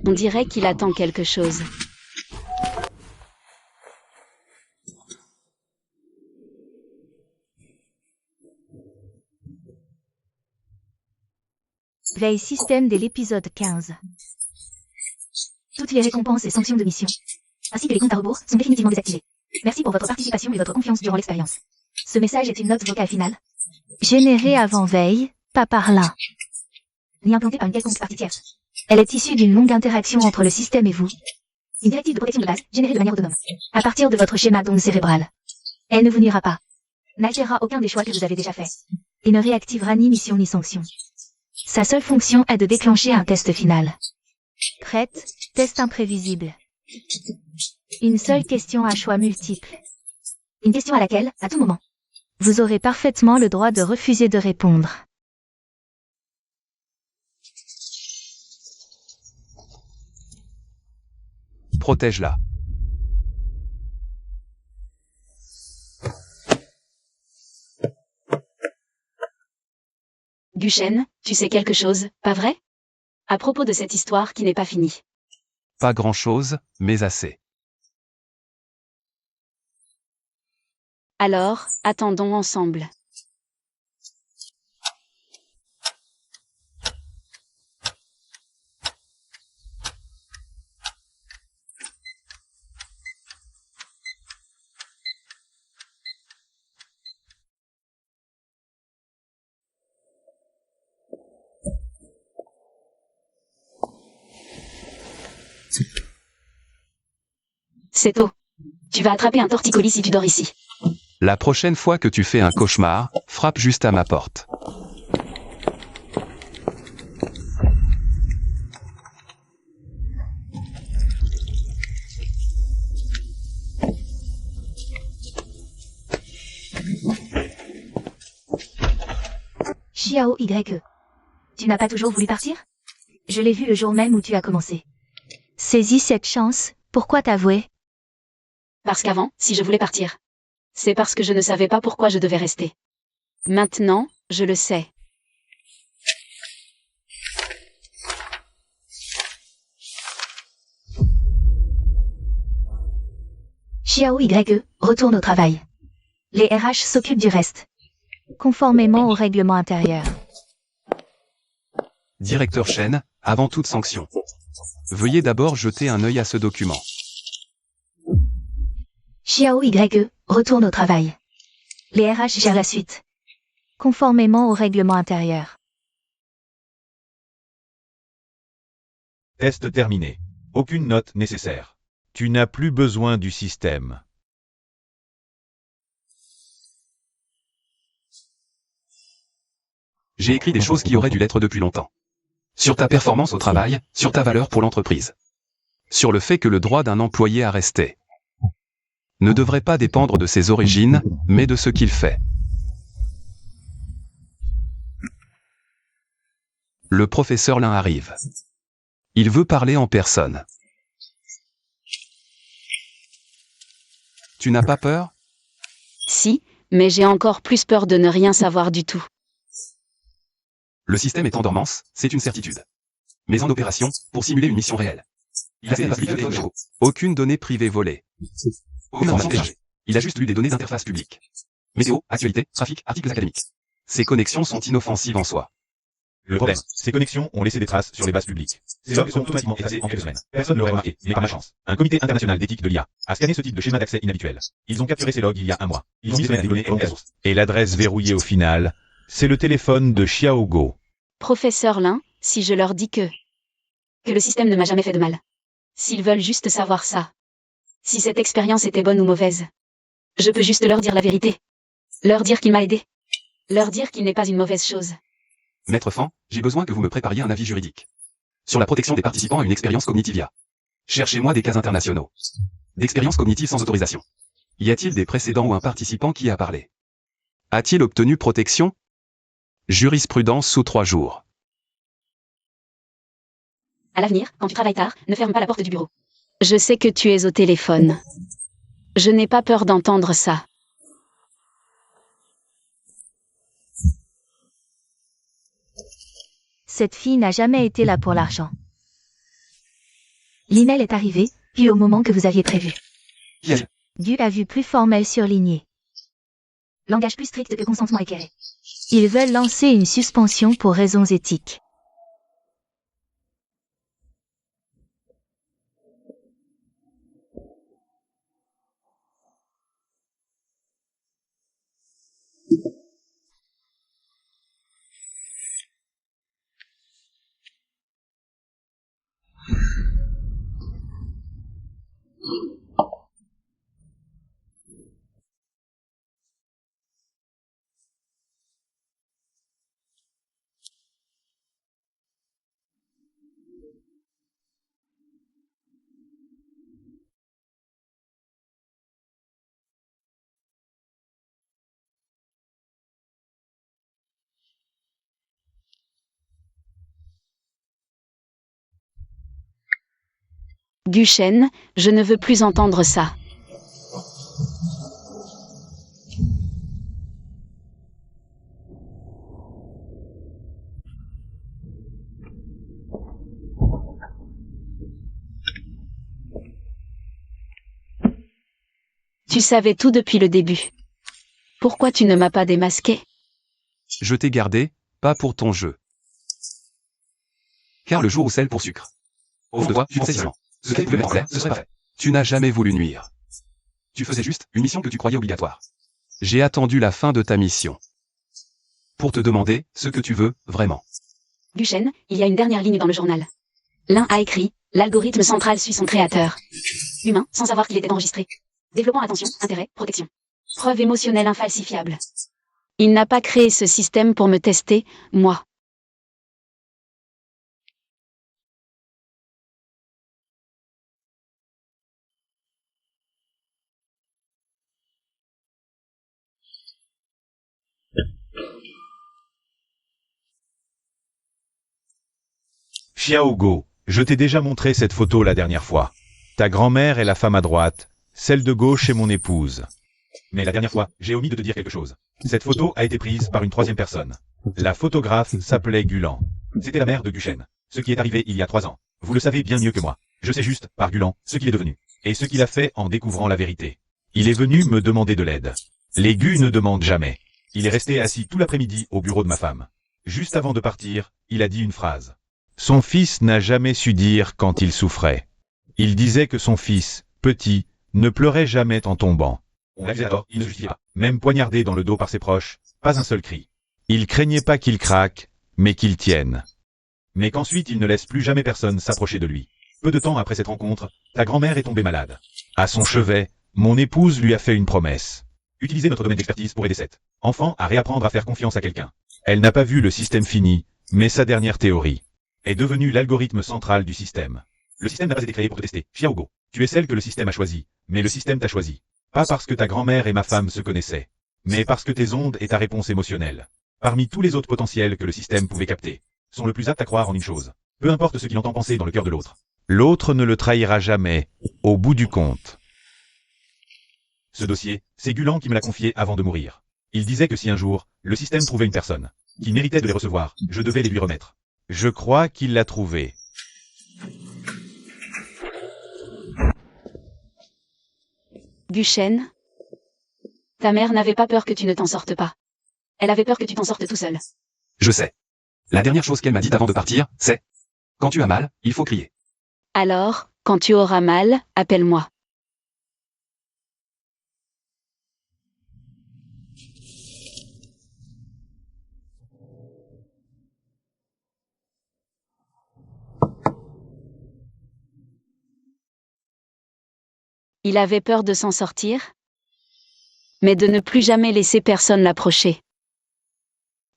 S2: On dirait qu'il attend quelque chose.
S1: Veille système dès l'épisode 15. Toutes les récompenses et sanctions de mission, ainsi que les comptes à rebours, sont définitivement désactivés. Merci pour votre participation et votre confiance durant l'expérience. Ce message est une note vocale finale. Générée avant veille, pas par là. Ni implantée par une quelconque partie tierce. Elle est issue d'une longue interaction entre le système et vous. Une directive de protection de base, générée de manière autonome. À partir de votre schéma d'onde cérébrale. Elle ne vous nuira pas. N'altérera aucun des choix que vous avez déjà faits. Et ne réactivera ni mission ni sanction. Sa seule fonction est de déclencher un test final. Prête, test imprévisible. Une seule question à choix multiples. Une question à laquelle, à tout moment, vous aurez parfaitement le droit de refuser de répondre.
S3: Protège-la.
S2: Guchen, tu sais quelque chose, pas vrai? À propos de cette histoire qui n'est pas finie.
S3: Pas grand-chose, mais assez.
S2: Alors, attendons ensemble. C'est tôt. Tu vas attraper un torticolis si tu dors ici.
S3: La prochaine fois que tu fais un cauchemar, frappe juste à ma porte.
S1: Xiao YE. Tu n'as pas toujours voulu partir? Je l'ai vu le jour même où tu as commencé. Saisis cette chance, pourquoi t'avouer?
S2: Parce qu'avant, si je voulais partir, c'est parce que je ne savais pas pourquoi je devais rester. Maintenant, je le sais.
S1: Xiao YE, retourne au travail. Les RH s'occupent du reste. Conformément au règlement intérieur.
S3: Directeur Shen, avant toute sanction. Veuillez d'abord jeter un œil à ce document.
S1: Xiao YE, retourne au travail. Les RH gèrent la suite. Conformément au règlement intérieur.
S4: Test terminé. Aucune note nécessaire. Tu n'as plus besoin du système.
S3: J'ai écrit des choses qui auraient dû l'être depuis longtemps. Sur ta performance au travail, sur ta valeur pour l'entreprise. Sur le fait que le droit d'un employé à rester ne devrait pas dépendre de ses origines, mais de ce qu'il fait. Le professeur Lin arrive. Il veut parler en personne. Tu n'as pas peur?
S2: Si, mais j'ai encore plus peur de ne rien savoir du tout.
S3: Le système est en dormance, c'est une certitude. Mais en opération, pour simuler une mission réelle. Il a fait aucune donnée privée volée. Aucune information téléchargée. Il a juste lu des données d'interface publique. Météo, actualité, trafic, articles académiques. Ces connexions sont inoffensives en soi.
S4: Le problème, ces connexions ont laissé des traces sur les bases publiques. Ces logs sont automatiquement effacés en quelques semaines. Personne ne l'aurait remarqué, mais par ma chance. Un comité international d'éthique de l'IA a scanné ce type de schéma d'accès inhabituel. Ils ont capturé ces logs il y a un mois. Ils ont mis des données et sources. Et l'adresse verrouillée au final, c'est le téléphone de Xiaogo.
S2: Professeur Lin, si je leur dis que le système ne m'a jamais fait de mal. S'ils veulent juste savoir ça. Si cette expérience était bonne ou mauvaise. Je peux juste leur dire la vérité. Leur dire qu'il m'a aidé. Leur dire qu'il n'est pas une mauvaise chose.
S3: Maître Fan, j'ai besoin que vous me prépariez un avis juridique. Sur la protection des participants à une expérience cognitive IA. Cherchez-moi des cas internationaux. D'expériences cognitives sans autorisation. Y a-t-il des précédents ou un participant qui a parlé? A-t-il obtenu protection? Jurisprudence sous 3 jours.
S2: À l'avenir, quand tu travailles tard, ne ferme pas la porte du bureau. Je sais que tu es au téléphone. Je n'ai pas peur d'entendre ça.
S1: Cette fille n'a jamais été là pour l'argent. L'email est arrivé, puis au moment que vous aviez prévu.
S3: Qui
S1: Gu a vu plus formel surligné. Langage plus strict que consentement éclairé. Ils veulent lancer une suspension pour raisons éthiques.
S2: Guchen, je ne veux plus entendre ça. Tu savais tout depuis le début. Pourquoi tu ne m'as pas démasqué?
S3: Je t'ai gardé, pas pour ton jeu. Car le jour où sel pour sucre. Au fond de toi, tu pensais seulement. Ce qu'elle pouvait mettre en l'air, ce serait pas fait. Tu n'as jamais voulu nuire. Tu faisais juste une mission que tu croyais obligatoire. J'ai attendu la fin de ta mission. Pour te demander ce que tu veux, vraiment.
S2: Guchen, il y a une dernière ligne dans le journal. L'un a écrit, l'algorithme central suit son créateur. Humain, sans savoir qu'il était enregistré. Développant attention, intérêt, protection. Preuve émotionnelle infalsifiable. Il n'a pas créé ce système pour me tester, moi.
S4: Xiaogo, je t'ai déjà montré cette photo la dernière fois. Ta grand-mère est la femme à droite, celle de gauche est mon épouse. Mais la dernière fois, j'ai omis de te dire quelque chose. Cette photo a été prise par une troisième personne. La photographe s'appelait Gulan. C'était la mère de Guchen. Ce qui est arrivé il y a 3 ans. Vous le savez bien mieux que moi. Je sais juste, par Gulan, ce qu'il est devenu. Et ce qu'il a fait en découvrant la vérité. Il est venu me demander de l'aide. Les Gus ne demandent jamais. Il est resté assis tout l'après-midi au bureau de ma femme. Juste avant de partir, il a dit une phrase. Son fils n'a jamais su dire quand il souffrait. Il disait que son fils, petit, ne pleurait jamais en tombant. On l'a vu alors, il ne justifiait pas. Même poignardé dans le dos par ses proches, pas un seul cri. Il craignait pas qu'il craque, mais qu'il tienne. Mais qu'ensuite il ne laisse plus jamais personne s'approcher de lui. Peu de temps après cette rencontre, ta grand-mère est tombée malade. À son chevet, mon épouse lui a fait une promesse. Utiliser notre domaine d'expertise pour aider cet enfant à réapprendre à faire confiance à quelqu'un. Elle n'a pas vu le système fini, mais sa dernière théorie est devenue l'algorithme central du système. Le système n'a pas été créé pour te tester, Xiaogo. Tu es celle que le système a choisie, mais le système t'a choisi. Pas parce que ta grand-mère et ma femme se connaissaient, mais parce que tes ondes et ta réponse émotionnelle, parmi tous les autres potentiels que le système pouvait capter, sont le plus aptes à croire en une chose. Peu importe ce qu'il entend penser dans le cœur de l'autre. L'autre ne le trahira jamais, au bout du compte. Ce dossier, c'est Gulan qui me l'a confié avant de mourir. Il disait que si un jour, le système trouvait une personne qui méritait de les recevoir, je devais les lui remettre. Je crois qu'il l'a trouvé.
S2: Guchen, ta mère n'avait pas peur que tu ne t'en sortes pas. Elle avait peur que tu t'en sortes tout seul.
S3: Je sais. La dernière chose qu'elle m'a dit avant de partir, c'est « Quand tu as mal, il faut crier ».
S2: Alors, quand tu auras mal, appelle-moi. Il avait peur de s'en sortir, mais de ne plus jamais laisser personne l'approcher.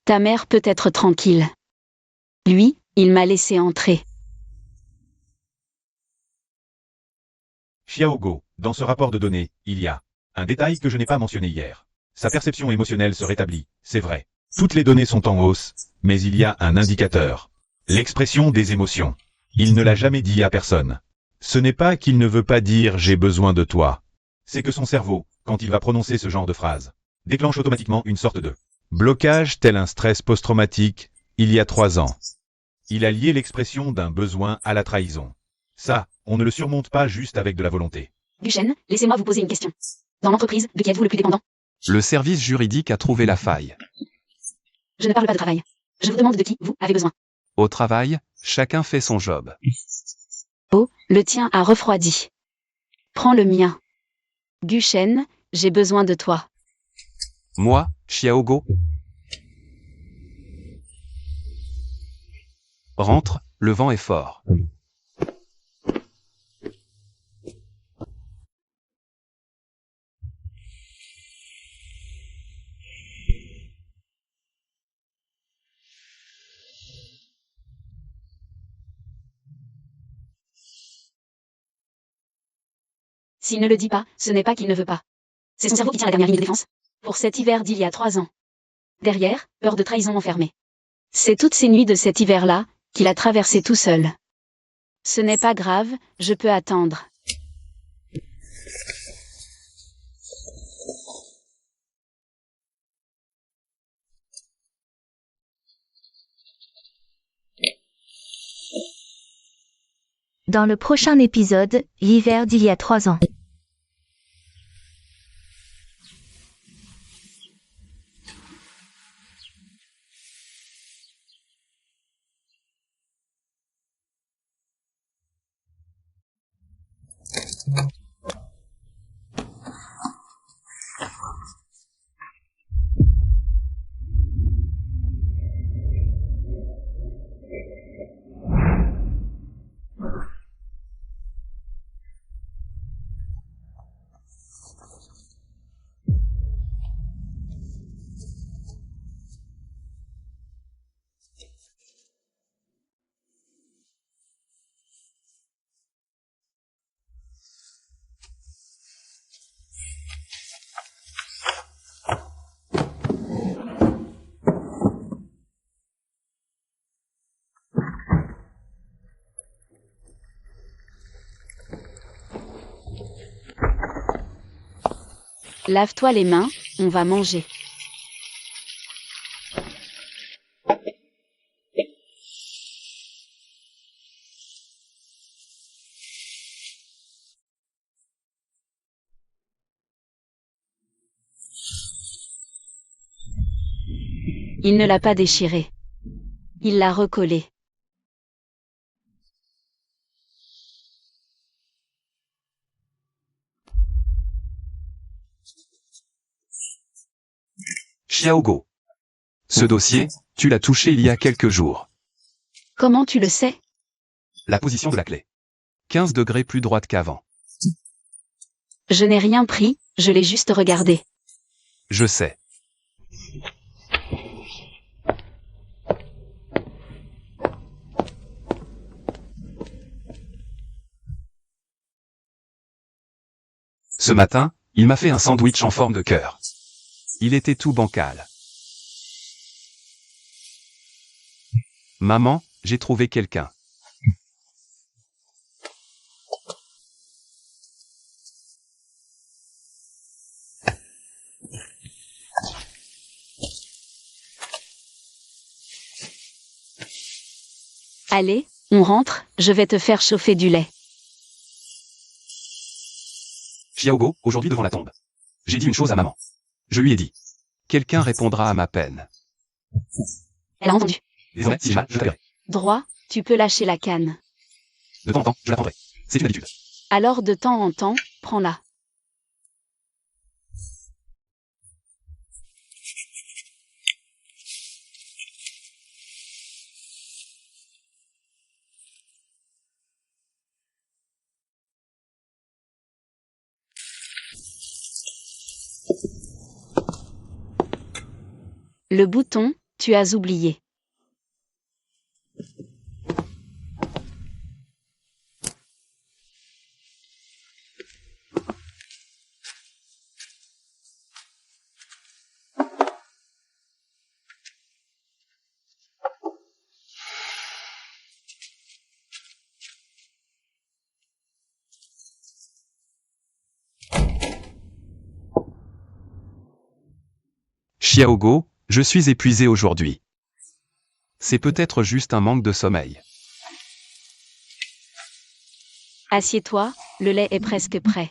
S2: Ta mère peut être tranquille. Lui, il m'a laissé entrer.
S4: Xiaogo, dans ce rapport de données, il y a un détail que je n'ai pas mentionné hier. Sa perception émotionnelle se rétablit, c'est vrai. Toutes les données sont en hausse, mais il y a un indicateur. L'expression des émotions. Il ne l'a jamais dit à personne. Ce n'est pas qu'il ne veut pas dire « j'ai besoin de toi ». C'est que son cerveau, quand il va prononcer ce genre de phrase, déclenche automatiquement une sorte de blocage tel un stress post-traumatique, il y a 3 ans. Il a lié l'expression d'un besoin à la trahison. Ça, on ne le surmonte pas juste avec de la volonté.
S2: Duchesne, laissez-moi vous poser une question. Dans l'entreprise, de qui êtes-vous le plus dépendant?
S3: Le service juridique a trouvé la faille.
S2: Je ne parle pas de travail. Je vous demande de qui vous avez besoin.
S3: Au travail, chacun fait son job.
S2: Oh, le tien a refroidi. Prends le mien. Duchesne, j'ai besoin de toi.
S3: Moi, Xiaogo. Rentre, le vent est fort.
S2: S'il ne le dit pas, ce n'est pas qu'il ne veut pas. C'est son cerveau qui tient la dernière ligne de défense. Pour cet hiver d'il y a 3 ans. Derrière, peur de trahison enfermée. C'est toutes ces nuits de cet hiver-là, qu'il a traversé tout seul. Ce n'est pas grave, je peux attendre.
S1: Dans le prochain épisode, l'hiver d'il y a 3 ans.
S2: Lave-toi les mains, on va manger. Il ne l'a pas déchiré. Il l'a recollé.
S3: Xiaogo. Ce dossier, tu l'as touché il y a quelques jours.
S2: Comment tu le sais?
S3: La position de la clé. 15 degrés plus droite qu'avant.
S2: Je n'ai rien pris, je l'ai juste regardé.
S3: Je sais. Ce matin, il m'a fait un sandwich en forme de cœur. Il était tout bancal. Maman, j'ai trouvé quelqu'un.
S2: Allez, on rentre, je vais te faire chauffer du lait.
S3: Xiaogo, aujourd'hui devant la tombe. J'ai dit une chose à maman. Je lui ai dit. Quelqu'un répondra à ma peine.
S2: Elle a entendu.
S3: Désormais, si j'ai mal, je t'appellerai.
S2: Droit, tu peux lâcher la canne.
S3: De temps en temps, je la prendrai. C'est une habitude.
S2: Alors de temps en temps, prends-la. Le bouton, tu as oublié.
S3: Xiaogo, je suis épuisé aujourd'hui. C'est peut-être juste un manque de sommeil.
S2: Assieds-toi, le lait est presque prêt.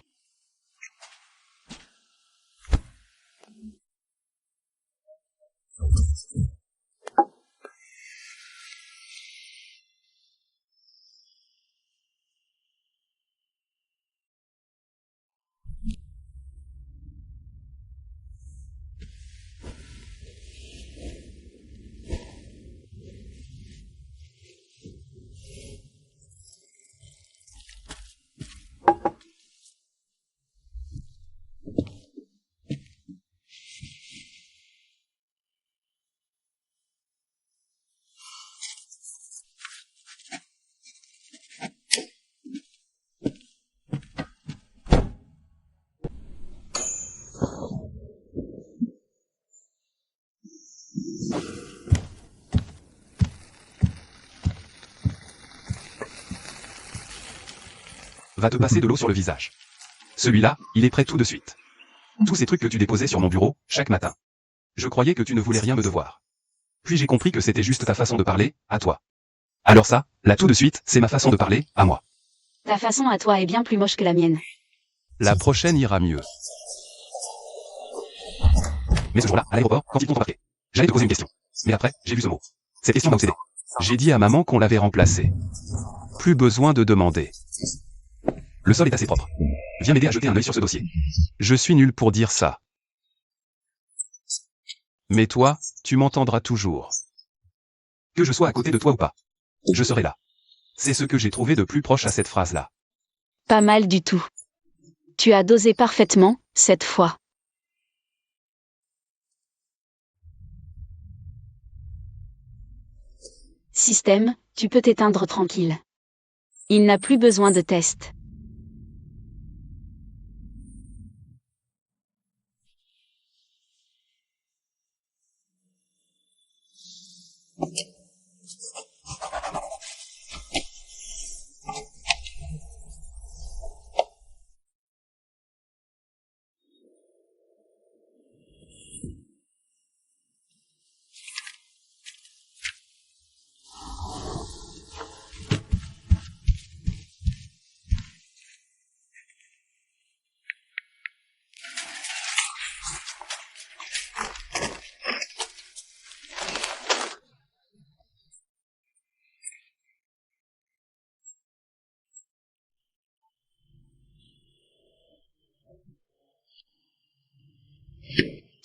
S3: Va te passer de l'eau sur le visage. Celui-là, il est prêt tout de suite. Tous ces trucs que tu déposais sur mon bureau, chaque matin. Je croyais que tu ne voulais rien me devoir. Puis j'ai compris que c'était juste ta façon de parler, à toi. Alors ça, là tout de suite, c'est ma façon de parler, à moi.
S2: Ta façon à toi est bien plus moche que la mienne.
S3: La prochaine ira mieux. Mais ce jour-là, à l'aéroport, quand ils t'ont embarqué, j'allais te poser une question. Mais après, j'ai vu ce mot. Cette question m'a obsédé. J'ai dit à maman qu'on l'avait remplacé. Plus besoin de demander. Le sol est assez propre. Viens m'aider à jeter un œil sur ce dossier. Je suis nul pour dire ça. Mais toi, tu m'entendras toujours. Que je sois à côté de toi ou pas. Je serai là. C'est ce que j'ai trouvé de plus proche à cette phrase-là.
S2: Pas mal du tout. Tu as dosé parfaitement, cette fois. Système, tu peux t'éteindre tranquille. Il n'a plus besoin de test.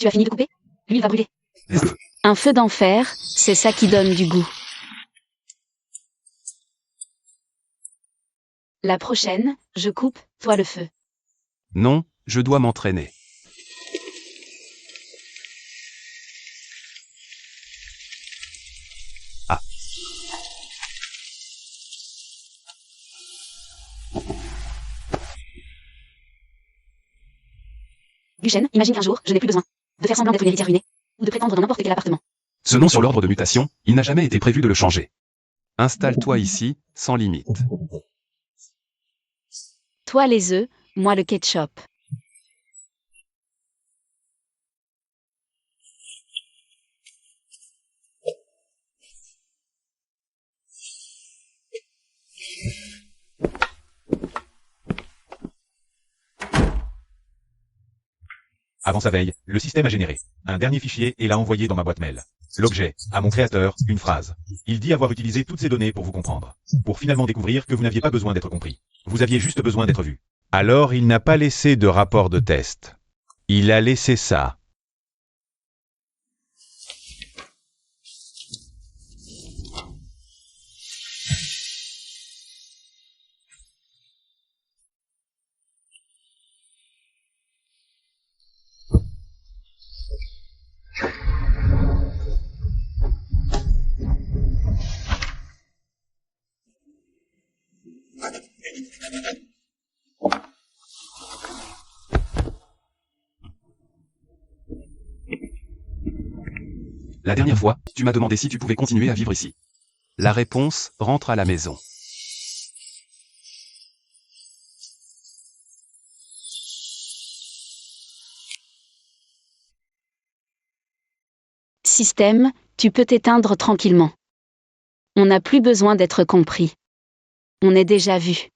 S2: Tu as fini de couper? L'huile va brûler. Un feu d'enfer, c'est ça qui donne du goût. La prochaine, je coupe, toi le feu.
S3: Non, je dois m'entraîner. Ah.
S2: Guchen, imagine qu'un jour, je n'ai plus besoin de faire semblant d'être une héritière ruinée, ou de prétendre dans n'importe quel appartement.
S3: Ce nom sur l'ordre de mutation, il n'a jamais été prévu de le changer. Installe-toi ici, sans limite.
S2: Toi les œufs, moi le ketchup.
S4: Avant sa veille, le système a généré un dernier fichier et l'a envoyé dans ma boîte mail. L'objet, à mon créateur, une phrase. Il dit avoir utilisé toutes ces données pour vous comprendre. Pour finalement découvrir que vous n'aviez pas besoin d'être compris. Vous aviez juste besoin d'être vu. Alors il n'a pas laissé de rapport de test. Il a laissé ça.
S3: La dernière fois, tu m'as demandé si tu pouvais continuer à vivre ici. La réponse, rentre à la maison.
S2: système, tu peux t'éteindre tranquillement. On n'a plus besoin d'être compris. On est déjà vu.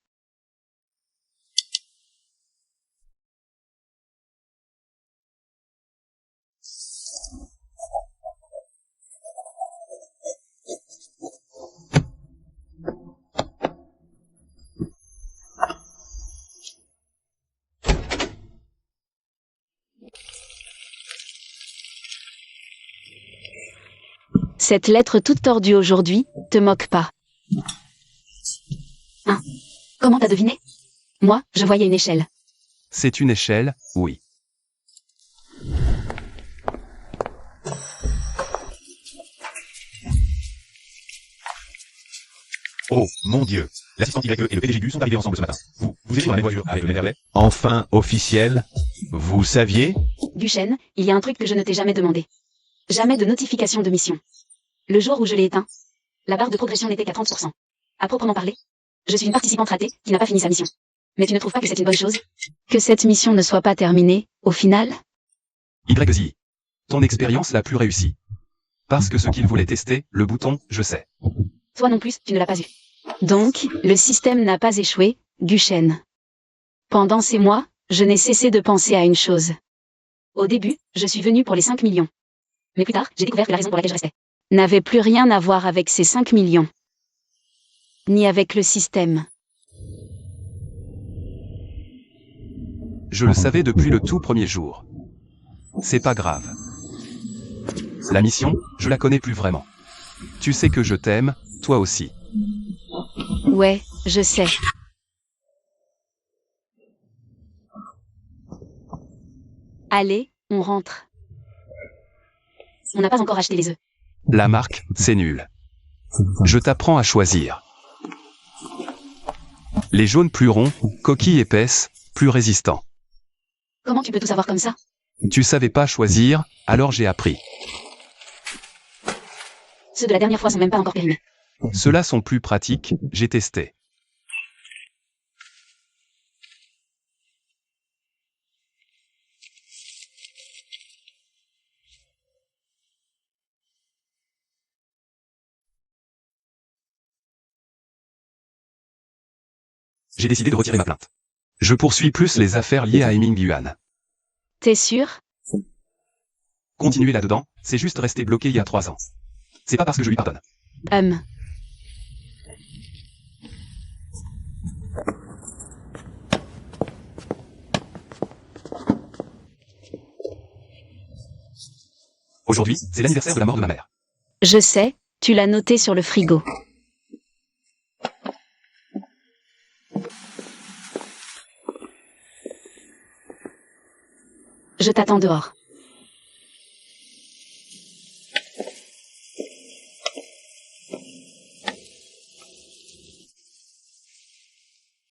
S2: Cette lettre toute tordue aujourd'hui, te moque pas. Hein? Comment t'as deviné? Moi, je voyais une échelle.
S3: C'est une échelle, oui.
S4: Oh, mon Dieu. L'assistant YE et le PDG du sont arrivés ensemble ce matin. Vous étiez dans la même voiture avec le même Verlet? Enfin, officiel. Vous saviez?
S2: Duchesne, il y a un truc que je ne t'ai jamais demandé. Jamais de notification de mission. Le jour où je l'ai éteint, la barre de progression n'était qu'à 30%. À proprement parler, je suis une participante ratée qui n'a pas fini sa mission. Mais tu ne trouves pas que c'est une bonne chose? Que cette mission ne soit pas terminée, au final?
S3: YZ. Ton expérience la plus réussie. Parce que ce qu'il voulait tester, le bouton, je sais.
S2: Toi non plus, tu ne l'as pas eu. Donc, le système n'a pas échoué, Duchesne. Pendant ces mois, je n'ai cessé de penser à une chose. Au début, je suis venue pour les 5 millions. Mais plus tard, j'ai découvert que la raison pour laquelle je restais n'avait plus rien à voir avec ces 5 millions. Ni avec le système.
S3: Je le savais depuis le tout premier jour. C'est pas grave. La mission, je la connais plus vraiment. Tu sais que je t'aime, toi aussi.
S2: Ouais, je sais. Allez, on rentre. On n'a pas encore acheté les œufs.
S3: La marque, c'est nul. Je t'apprends à choisir. Les jaunes plus ronds, coquilles épaisses, plus résistants.
S2: Comment tu peux tout savoir comme ça?
S3: Tu savais pas choisir, alors j'ai appris.
S2: Ceux de la dernière fois sont même pas encore périmés.
S3: Ceux-là sont plus pratiques, j'ai testé. J'ai décidé de retirer ma plainte. Je poursuis plus les affaires liées à Heming Yuan.
S2: T'es sûr?
S3: Continuer là-dedans, c'est juste rester bloqué il y a 3 ans. C'est pas parce que je lui pardonne. Aujourd'hui, c'est l'anniversaire de la mort de ma mère.
S2: Je sais, tu l'as noté sur le frigo. Je t'attends dehors.